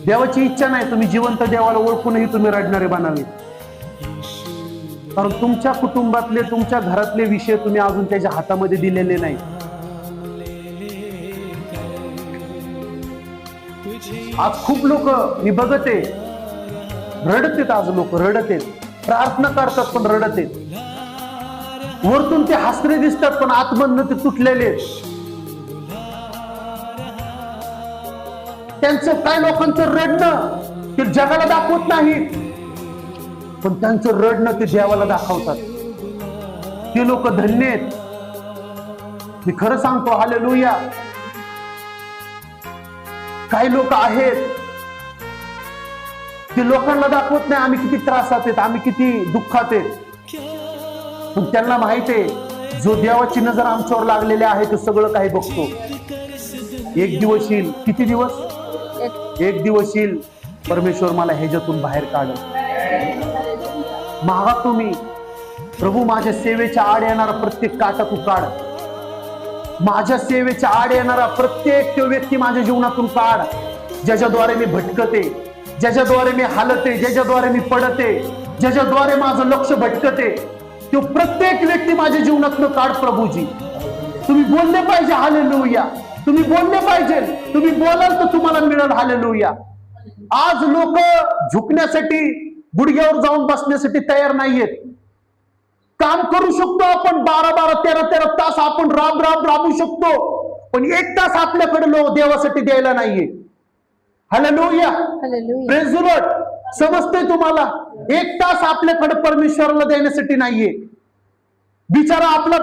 देवाची इच्छा नाही तुम्ही जिवंत देवाला ओळखूनही तुम्ही रडणारे बनावे, कारण तुमच्या कुटुंबातले तुमच्या घरातले विषय तुम्ही अजून त्याच्या हातामध्ये दिलेले नाही. आज खूप लोक मी बघते रडतेत, आज लोक रडतेत, प्रार्थना करतात पण रडतेत. वरतून ते हसरे दिसतात पण आतमधनं ते तुटलेले. त्यांचं काय लोकांचं रडणं ते जगाला दाखवत नाहीत, पण त्यांचं रडणं ते देवाला दाखवतात. ते लोक धन्य आहेत. मी खरं सांगतो, हालेलुया. काही लोक आहेत ते लोकांना दाखवत नाही आम्ही किती त्रासात आहेत, आम्ही किती दुःखात आहेत, पण त्यांना माहित आहे जो देवाची नजर आमच्यावर लागलेली आहे तो सगळं काही बघतो. एक दिवस येईल, किती दिवस? एक दिवस येईल परमेश्वर मला ह्याच्यातून बाहेर काढेल. मागा तुम्ही, प्रभू माझ्या सेवेच्या आड येणारा प्रत्येक काटा तू काढ, माझ्या सेवेच्या आड येणारा प्रत्येक व्यक्ती माझ्या जीवनातून काढ, ज्याच्याद्वारे मी भटकते, ज्याच्याद्वारे मी हालते, ज्याच्याद्वारे मी पडते, ज्याच्याद्वारे माझं लक्ष भटकते, तो प्रत्येक व्यक्ती माझ्या जीवनातून काढ. प्रभूजी तुम्ही बोलले पाहिजे हालेलुया, तुम्ही बोलले पाहिजे, तुम्ही बोलाल तर तुम्हाला मिळेल हालेलुया. आज लोक झुकण्यासाठी, गुडघ्यावर जाऊन बसण्यासाठी तयार नाहीयेत. काम करू शकतो आपण 12-12, 13-13 तास आपण राबू शकतो, पण 1 तास आपल्याकडे लोक देवासाठी द्यायला नाहीये. Hallelujah, praise the Lord. समजतंय तुम्हाला? 1 तास आपल्याकडे परमेश्वराला देण्यासाठी नाहीये. बिचारा आपला